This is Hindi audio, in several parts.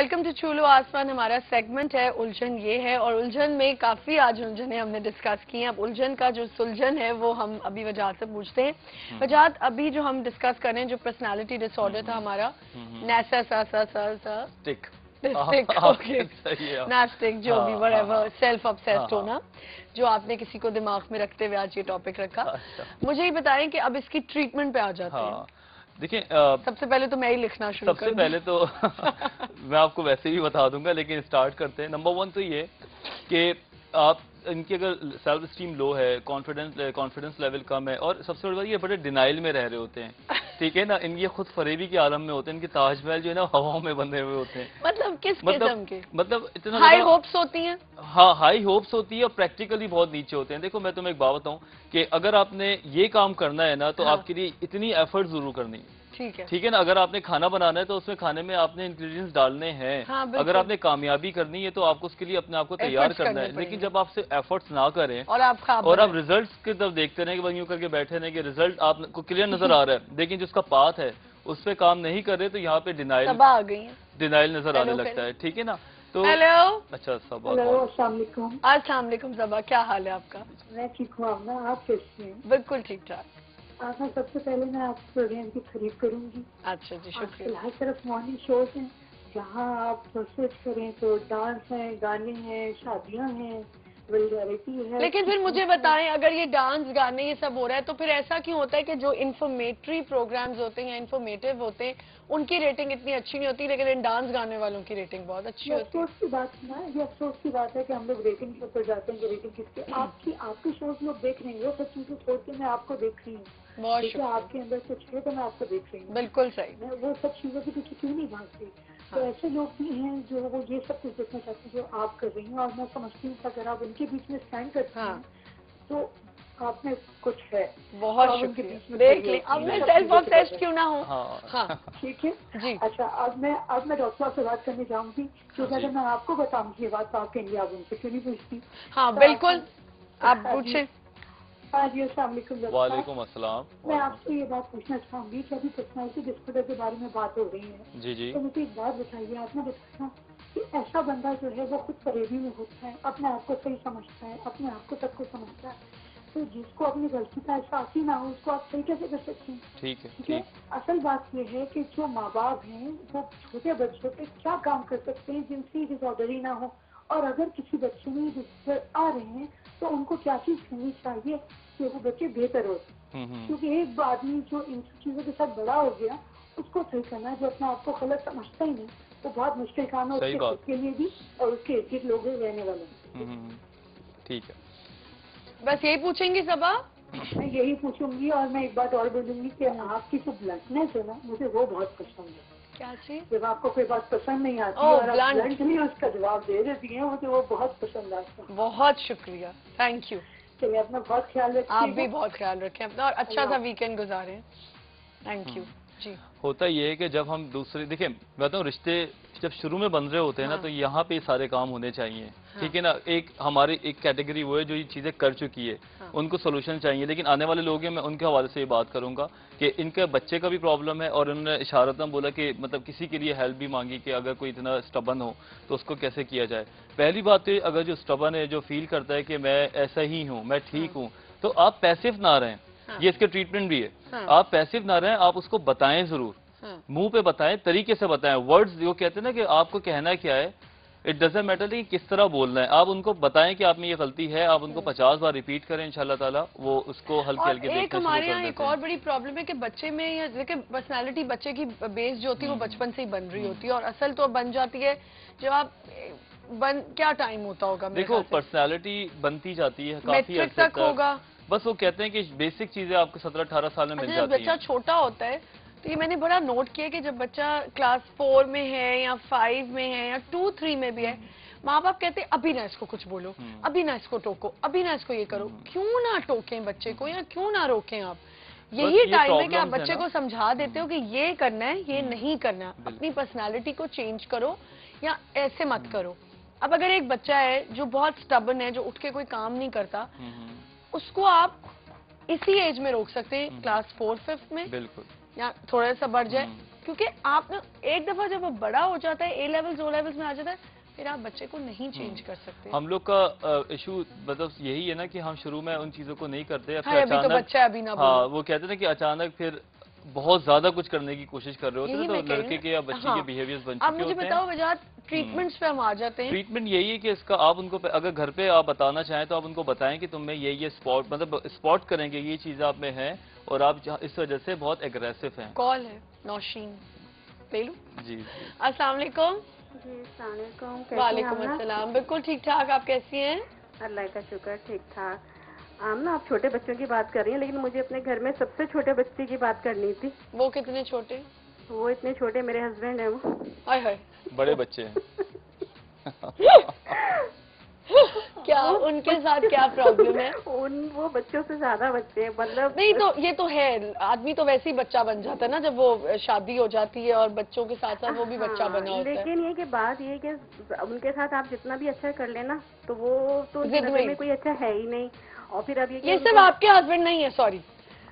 वेलकम टू चूलो आसमान। हमारा सेगमेंट है उलझन ये है, और उलझन में काफी आज उलझने हमने डिस्कस की हैं। अब उलझन का जो सुलझन है वो हम अभी वजाहत से पूछते हैं। वजाहत, अभी जो हम डिस्कस कर रहे हैं जो पर्सनालिटी डिसऑर्डर था हमारा, स्टिक नास्टिक जो भी व्हाटएवर, सेल्फ ऑब्सेस्ड होना, जो आपने किसी को दिमाग में रखते हुए आज ये टॉपिक रखा। मुझे ये बताएं कि अब इसकी ट्रीटमेंट पे आ जाते हैं। देखिए, सबसे पहले तो मैं ही लिखना शुरू सबसे पहले तो मैं आपको वैसे ही बता दूंगा, लेकिन स्टार्ट करते हैं। नंबर 1 तो ये कि आप इनकी अगर सेल्फ स्टीम लो है, कॉन्फिडेंस लेवल कम है, और सबसे बड़ी बात ये बड़े डिनाइल में रह रहे होते हैं, ठीक है ना। इनके खुद फरेबी के आलम में होते हैं। इनके ताजमहल जो है ना हवाओं में बंधे हुए होते हैं। मतलब किस किस्म के? मतलब इतना हाई होप्स होती हैं। हाँ, हाई होप्स होती है और प्रैक्टिकली बहुत नीचे होते हैं। देखो, मैं तुम्हें एक बात बताऊं कि अगर आपने ये काम करना है ना तो आपके लिए इतनी एफर्ट जरूर करनी है, ठीक है ना। अगर आपने खाना बनाना है तो उसमें खाने में आपने इंग्रेडिएंट्स डालने हैं। अगर आपने कामयाबी करनी है तो आपको उसके लिए अपने आप को तैयार करना है। लेकिन जब आपसे एफर्ट्स ना करें और आप रिजल्ट्स की तरफ देखते रहे कि यूं करके बैठे रहे कि रिजल्ट आपको क्लियर नजर आ रहा है, लेकिन जिसका पाथ है उस पर काम नहीं कर रहे, तो यहाँ पे डिनाइल नजर आने लगता है, ठीक है ना। तो हेलो, अच्छा सबा, अस्सलाम वालेकुम सबा, क्या हाल है आपका? मैं ठीक हूँ, आप कैसी हैं? बिल्कुल ठीक ठाक। मैं सबसे पहले मैं आपके प्रोग्राम की तारीफ करूंगी। अच्छा जी, शुक्रिया। हर तरफ मॉर्निंग शोज हैं, जहाँ आप सर्च करें तो डांस हैं, गाने हैं, शादियाँ हैं, वल्गैरिटी है। लेकिन फिर मुझे बताएं, अगर ये डांस गाने ये सब हो रहा है तो फिर ऐसा क्यों होता है कि जो इन्फॉर्मेटरी प्रोग्राम्स होते हैं या इन्फॉर्मेटिव होते हैं उनकी रेटिंग इतनी अच्छी नहीं होती, लेकिन इन डांस गाने वालों की रेटिंग बहुत अच्छी होती है? अफसोस की बात ना, ये अफसोस की बात है कि हम लोग रेटिंग के ऊपर जाते हैं कि रेटिंग किसके। आपके शोज लोग देख रहे हैं, वो सब चीजें छोड़ के मैं आपको देख रही हूँ। बहुत शुक्रिया। आपके अंदर कुछ है तो मैं आपको देख रही हूँ। बिल्कुल सही। मैं वो सब चीजों के पीछे क्यों नहीं भागती। तो ऐसे लोग भी हैं जो वो ये सब कुछ देखना चाहते हैं जो आप कर रही हैं, और मैं समझती हूँ कि अगर आप उनके बीच में स्टैंड करती हैं तो आप में कुछ है। बहुत शुक्रिया। देख ले, अब मैं सेल्फ ऑब्सेस्ड क्यों ना हूँ। हाँ, ठीक है जी। अच्छा, अब मैं डॉक्टर साहब से बात करने जाऊंगी, क्योंकि अगर मैं आपको बताऊंगी ये बात तो आप कहेंगे आप उनसे क्यों नहीं पूछती। हाँ बिल्कुल, आप पूछे। हाँ जी, अस्सलाम वालेकुम अस्सलाम। मैं आपसे ये बात पूछना चाहूंगी कि अभी पर्सनैलिटी डिसऑर्डर के बारे में बात हो रही है। जी। तो मुझे एक बात बताइए, आपने बताया कि ऐसा बंदा जो है वो खुद फरेबी में होता है, अपने आप को सही समझता है, अपने आप को सबको समझता है, तो जिसको अपनी गलती का एहसास ही ना हो उसको आप सही कैसे कर सकते हैं? ठीक है। असल बात ये है कि जो माँ बाप हैं वो छोटे बच्चों पे क्या काम कर सकते हैं जिनसे डिसऑर्डर ही ना हो, और अगर किसी बच्चे में डिसऑर्डर आ रहे हैं तो उनको क्या चीज करनी चाहिए कि वो बच्चे बेहतर हो। क्योंकि एक आदमी जो इन चीजों के साथ बड़ा हो गया उसको सही करना है, जो अपना आपको गलत समझता ही नहीं, वो बहुत मुश्किल काम है उसके लिए भी और उसके इर्द लोग रहने वाले। ठीक है, बस यही पूछेंगी सबा? मैं यही पूछूंगी, और मैं एक बात और बोलूंगी कि आपकी जो ब्लंटनेस है ना, मुझे वो बहुत पसंद है। क्या चीज? जब आपको कोई बात पसंद नहीं आती और आप ब्लंटली उसका जवाब दे देती हैं, मुझे वो बहुत पसंद आता है। बहुत शुक्रिया, थैंक यू। चलिए, अपना बहुत ख्याल रखिए। आप भी बहुत ख्याल रखें अपना, और अच्छा सा वीकेंड गुजारें। थैंक यू जी। होता ये है कि जब हम दूसरे, देखिए मैं बताऊँ, रिश्ते जब शुरू में बन रहे होते हैं ना तो यहाँ पे सारे काम होने चाहिए, ठीक है ना। एक हमारी एक कैटेगरी वो है जो ये चीजें कर चुकी है, उनको सोल्यूशन चाहिए। लेकिन आने वाले लोग हैं, मैं उनके हवाले से ये बात करूंगा कि इनके बच्चे का भी प्रॉब्लम है, और उन्होंने इशारतन बोला कि मतलब किसी के लिए हेल्प भी मांगी कि अगर कोई इतना स्टबन हो तो उसको कैसे किया जाए। पहली बात तो अगर जो स्टबन है, जो फील करता है कि मैं ऐसा ही हूँ, मैं ठीक हूँ, तो आप पैसिव ना रहें। ये इसके ट्रीटमेंट भी है। आप पैसिव ना रहें, आप उसको बताएं जरूर, मुंह पे बताएं, तरीके से बताएं। वर्ड्स जो कहते हैं ना कि आपको कहना क्या है, इट डजंट मैटर कि किस तरह बोलना है। आप उनको बताएं कि आप में ये गलती है, आप उनको 50 बार रिपीट करें, इंशाल्लाह ताला वो उसको हल्के हल्के देखना शुरू कर देते हैं। हमारे यहाँ एक और बड़ी प्रॉब्लम है कि बच्चे में, या देखिए पर्सनालिटी बच्चे की बेस जो होती है वो बचपन से ही बन रही होती है, और असल तो बन जाती है जब आप क्या टाइम होता होगा? देखो, पर्सनैलिटी बनती जाती है काफी अर्से तक होगा। बस वो कहते हैं कि बेसिक चीजें आपको 17-18 साल में मिल जाती हैं। बच्चा छोटा होता है तो ये मैंने बड़ा नोट किया कि जब बच्चा क्लास 4 में है या 5 में है या 2-3 में भी है, माँ बाप कहते हैं अभी ना इसको कुछ बोलो, अभी ना इसको टोको, अभी ना इसको ये करो। क्यों ना टोकें बच्चे को, या क्यों ना रोकें आप? यही टाइम है कि आप बच्चे को समझा देते हो कि ये करना है, ये नहीं करना। अपनी पर्सनालिटी को चेंज करो या ऐसे मत करो। अब अगर एक बच्चा है जो बहुत स्टबन है, जो उठ के कोई काम नहीं करता, उसको आप इसी एज में रोक सकते हैं, क्लास 4-5 में, बिल्कुल, या थोड़ा सा बढ़ जाए क्योंकि आप ना एक दफा जब वो बड़ा हो जाता है, ए लेवल्स ओ लेवल्स में आ जाता है, फिर आप बच्चे को नहीं चेंज कर सकते। हम लोग का इशू मतलब यही है ना कि हम शुरू में उन चीजों को नहीं करते, हाँ, अभी तो बच्चा है, अभी ना हाँ बोलो। वो कहते हैं कि अचानक फिर बहुत ज्यादा कुछ करने की कोशिश कर रहे होते हैं, तो लड़के के या बच्चे हाँ। के बिहेवियर्स बन आप चुके मुझे होते बताओ हैं। वजह ट्रीटमेंट्स पे हम आ जाते हैं। ट्रीटमेंट यही है कि इसका आप उनको अगर घर पे आप बताना चाहें तो आप उनको बताएं कि तुम में ये स्पॉट मतलब स्पॉट करेंगे ये चीज आप में है और आप इस वजह से बहुत एग्रेसिव हैं। कॉल है नौशीन, ले लूं? जी अस्सलाम वालेकुम। जी अस्सलाम वालेकुम। वालेकुम अस्सलाम। बिल्कुल ठीक ठाक, आप कैसी हैं? अल्लाह का शुक्र, ठीक ठाक। आप छोटे बच्चों की बात कर रही हैं, लेकिन मुझे अपने घर में सबसे छोटे बच्चे की बात करनी थी। वो कितने छोटे? वो इतने छोटे, मेरे हस्बैंड है वो। हाय हाय। बड़े बच्चे हैं। क्या उनके साथ क्या प्रॉब्लम है? वो बच्चों से ज्यादा बच्चे हैं, मतलब नहीं तो ये तो है, आदमी तो वैसे ही बच्चा बन जाता है ना जब वो शादी हो जाती है और बच्चों के साथ साथ वो भी बच्चा बना होता है। लेकिन ये कि बात ये कि उनके साथ आप जितना भी अच्छा कर लेना तो वो तो जिद नजर में कोई अच्छा है ही नहीं। और फिर अब ये सिर्फ आपके हस्बैंड नहीं है, सॉरी,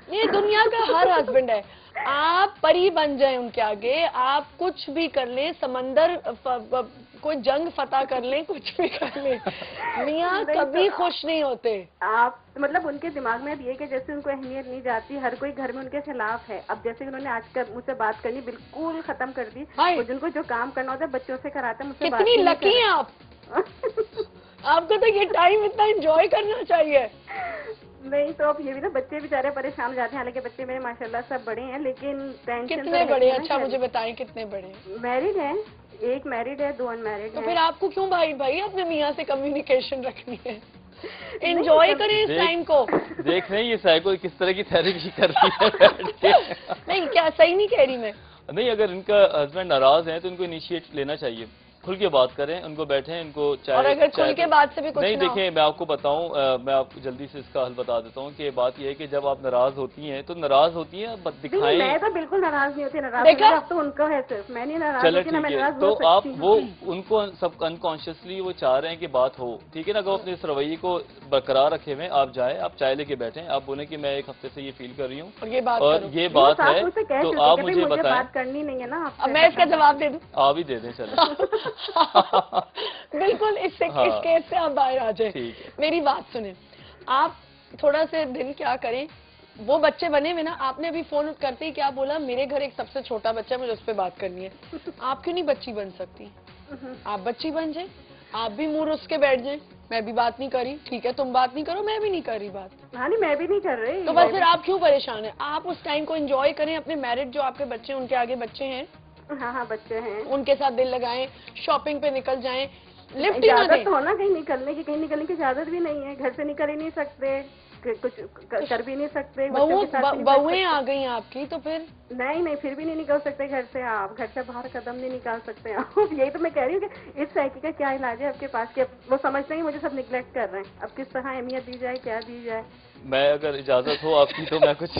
ये दुनिया का हर हस्बैंड है। आप परी बन जाए उनके आगे, आप कुछ भी कर लें, समंदर कोई जंग फतह कर लें, कुछ भी कर लें, मियाँ कभी खुश नहीं होते। आप मतलब उनके दिमाग में अब ये कि जैसे उनको अहमियत नहीं जाती, हर कोई घर में उनके खिलाफ है। अब जैसे उन्होंने आजकल मुझसे बात करनी बिल्कुल खत्म कर दी, और जिनको जो काम करना होता है बच्चों से कराते हैं, मुझसे बात कितनी लकी हैं आप। आपको तो ये टाइम इतना एंजॉय करना चाहिए। नहीं तो अब ये भी ना, बच्चे बेचारे परेशान हो जाते हैं। हालांकि बच्चे मेरे माशाल्लाह सब बड़े हैं, लेकिन टेंशन कितने बड़े? अच्छा मुझे बताएं कितने बड़े? मैरिड है, एक मैरिड है, 2 अनमैरिड तो है। फिर आपको क्यों भाई अपने मियाँ से कम्युनिकेशन रखनी है? एंजॉय करें इस टाइम को। देख रहे हैं ये साइको किस तरह की थेरेपी कर रही है बैठ के। नहीं क्या सही नहीं कह रही मैं? नहीं, अगर इनका हस्बैंड नाराज है तो इनको इनिशिएट लेना चाहिए, खुल के बात करें, उनको बैठें, इनको चाहे और अगर खुल के बात से भी कुछ नहीं ना हो। देखें, मैं आपको बताऊं, मैं आपको जल्दी से इसका हल बता देता हूं कि बात यह है कि जब आप नाराज होती हैं तो नाराज होती हैं दिखाएं। मैं तो बिल्कुल नाराज नहीं होती, नाराज देखा? अब तो उनका है सिर्फ, मैं नहीं नाराज चलो होती ना, मैं ठीक है, नाराज तो हो आप सकती वो हूँ। उनको सब अनकॉन्शियसली वो चाह रहे हैं कि बात हो, ठीक है ना। अगर अपने इस रवैये को बरकरार रखे हुए आप जाए, आप चाय लेके बैठे, आप बोले कि मैं एक हफ्ते से ये फील कर रही हूँ और ये बात और करो। ये बात है, मुझसे कह तो चुके आप कि मुझे मुझे बताएं। बात करनी नहीं है ना आपसे। अब मैं इसका जवाब दे दूं? आप ही दे दें चलो। बिल्कुल, इससे हाँ। इस केस से आप बाहर आ जाए। ठीक है। मेरी बात सुने, आप थोड़ा से दिन क्या करें, वो बच्चे बने हुए ना, आपने अभी फोन करते ही क्या बोला, मेरे घर एक सबसे छोटा बच्चा है, मुझे उस पर बात करनी है। आप क्यों नहीं बच्ची बन सकती? आप बच्ची बन जाए, आप भी मुंह रुस के बैठ जाए, मैं भी बात नहीं करी, ठीक है तुम बात नहीं करो, मैं भी नहीं कर रही बात। हाँ नहीं, मैं भी नहीं कर रही। तो बस फिर आप क्यों परेशान है? आप उस टाइम को एंजॉय करें, अपने मैरिड जो आपके बच्चे उनके आगे बच्चे हैं, हाँ बच्चे हैं, उनके साथ दिल लगाएं, शॉपिंग पे निकल जाएं, लिफ्ट ही ना दें। इजाजत हो ना कहीं निकलने की, कहीं निकलने की इजाजत भी नहीं है, घर से निकल ही नहीं सकते, कुछ कर भी नहीं सकते। बहुएं आ गई आपकी तो फिर नहीं, फिर भी नहीं निकल सकते घर से, आप घर से बाहर कदम नहीं निकाल सकते आप। यही तो मैं कह रही हूँ कि इस साइकिल का क्या इलाज है आपके पास, कि वो समझते हैं मुझे सब निगलेक्ट कर रहे हैं, अब किस तरह अहमियत दी जाए, क्या दी जाए। मैं अगर इजाजत हो आपकी तो मैं कुछ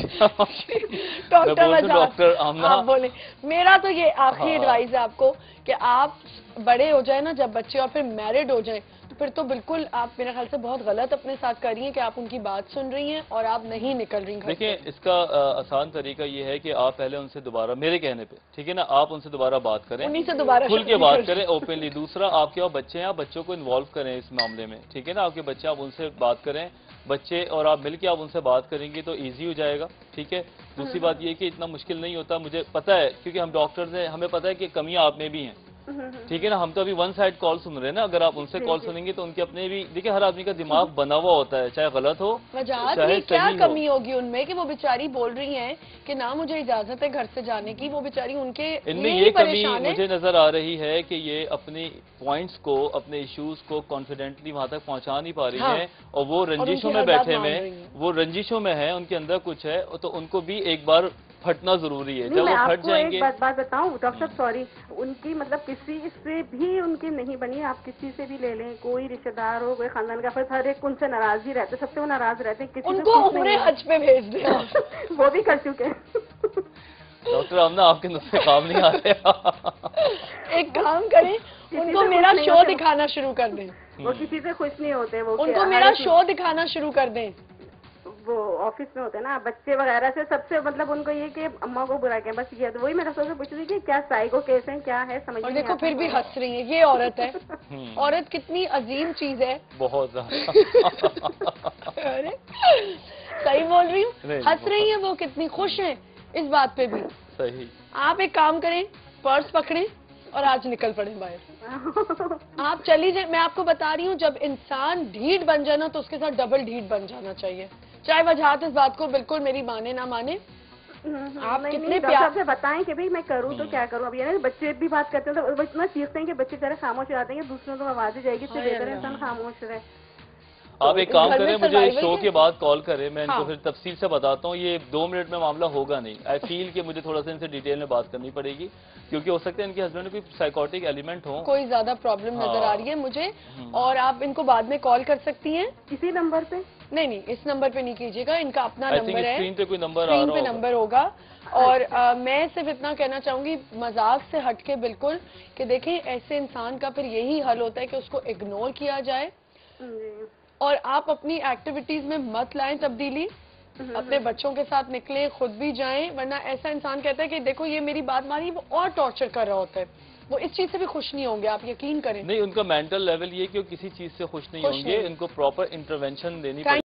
डॉक्टर आमना आप बोले। मेरा तो ये आखिरी हाँ। एडवाइस है आपको कि आप बड़े हो जाए ना जब बच्चे, और फिर मैरिड हो जाए, तो फिर तो बिल्कुल आप मेरे ख्याल से बहुत गलत अपने साथ कर रही हैं कि आप उनकी बात सुन रही हैं और आप नहीं निकल रही घर से। देखिए, इसका आसान तरीका ये है कि आप पहले उनसे दोबारा, मेरे कहने पे, ठीक है ना, आप उनसे दोबारा बात करें, उन्हीं से दोबारा खुल के बात करें ओपनली। दूसरा, आपके और बच्चे हैं, आप बच्चों को इन्वॉल्व करें इस मामले में, ठीक है ना। आपके बच्चे, आप उनसे बात करें, बच्चे और आप मिलके आप उनसे बात करेंगे तो इजी हो जाएगा, ठीक है। दूसरी बात ये कि इतना मुश्किल नहीं होता, मुझे पता है, क्योंकि हम डॉक्टर्स हैं, हमें पता है कि कमियां आप में भी हैं, ठीक है ना। हम तो अभी वन साइड कॉल सुन रहे हैं ना, अगर आप उनसे कॉल सुनेंगे तो उनके अपने भी, देखिए हर आदमी का दिमाग बना हुआ होता है, चाहे गलत हो चाहे क्या सही कमी हो। होगी उनमें कि वो बेचारी बोल रही हैं कि ना मुझे इजाजत है घर से जाने की, वो बेचारी उनके इनमें लिए ये कमी परेशान है। मुझे नजर आ रही है कि ये अपने पॉइंट्स को, अपने इश्यूज को कॉन्फिडेंटली वहां तक पहुंचा नहीं पा रही हाँ। हैं, और वो रंजिशों उनकी में हर बात बैठे मान में, रही हैं। वो रंजिशों में है, उनके अंदर कुछ है, तो उनको भी एक बार फटना जरूरी है। नहीं, जब मैं वो फट आपको जाएंगे। एक बात बताऊं डॉक्टर साहब, सॉरी, उनकी मतलब किसी से भी उनकी नहीं बनी, आप किसी से भी ले लें, कोई रिश्तेदार हो, कोई खानदान का, फिर हर एक उनसे नाराज ही रहते, सबसे वो नाराज रहते, किसी से उनको खुश नहीं उम्रे है। हज पे भेज दे। वो भी कर चुके हैं। डॉक्टर आमना, आपके नुस्खे काम नहीं आ रहे। एक काम करें, उनको से मेरा कुछ नहीं शो होता। दिखाना शुरू कर दें। वो किसी से खुश नहीं होते, वो उनको हर मेरा एक- शो दिखाना शुरू कर दें। वो ऑफिस में होते हैं ना बच्चे वगैरह से, सबसे मतलब उनको ये कि अम्मा को बुरा क्या, बस ये तो वही मेरा सोच पूछ रही थी कि क्या साइको केस है, क्या है, समझ और नहीं देखो आता। फिर भी हंस रही है, ये औरत है। औरत कितनी अजीम चीज है। बहुत ज्यादा। अरे सही बोल रही हूँ, नहीं, हंस रही है वो, कितनी खुश है इस बात पे भी। सही। आप एक काम करें, पर्स पकड़ें और आज निकल पड़े बाहर। आप चली जाए, मैं आपको बता रही हूँ, जब इंसान ढीठ बन जाना तो उसके साथ डबल ढीठ बन जाना चाहिए, चाहे वजह इस बात को बिल्कुल मेरी माने ना माने। आप नहीं, कितने नहीं, प्यार डॉक्टर से बताएं कि भाई मैं करूँ तो क्या करूँ। अब ये ना बच्चे भी बात करते हैं तो वो इतना चीखते हैं कि बच्चे जरा खामोश हो जाते हैं कि दूसरों को आवाज ही जाएगी, इससे बेहतर है इंसान खामोश रहे। आप एक काम घर में करें, मुझे survival शो है। के बाद कॉल करें, मैं इनको हाँ। फिर तफसील से बताता हूँ। ये 2 मिनट में मामला होगा नहीं। आई फील कि मुझे थोड़ा सा इनसे डिटेल में बात करनी पड़ेगी, क्योंकि हो सकता है इनके हस्बैंड में कोई साइकोटिक एलिमेंट हो। कोई ज्यादा प्रॉब्लम नजर आ रही है मुझे, और आप इनको बाद में कॉल कर सकती हैं। इसी नंबर पे? नहीं नहीं, इस नंबर पे नहीं कीजिएगा, इनका अपना आई थिंक नंबर है, स्क्रीन पे कोई नंबर आ स्क्रीन रहा पे होगा। नंबर होगा। और मैं सिर्फ इतना कहना चाहूंगी, मजाक से हटके बिल्कुल, कि देखें ऐसे इंसान का फिर यही हल होता है कि उसको इग्नोर किया जाए, और आप अपनी एक्टिविटीज में मत लाएं तब्दीली। अपने बच्चों के साथ निकलें, खुद भी जाएं, वरना ऐसा इंसान कहता है कि देखो ये मेरी बात मानी, वो और टॉर्चर कर रहा होता है, वो इस चीज से भी खुश नहीं होंगे, आप यकीन करें। नहीं, उनका मेंटल लेवल ये कि वो किसी चीज से खुश नहीं खुश होंगे, नहीं। इनको प्रॉपर इंटरवेंशन देनी पड़ेगी।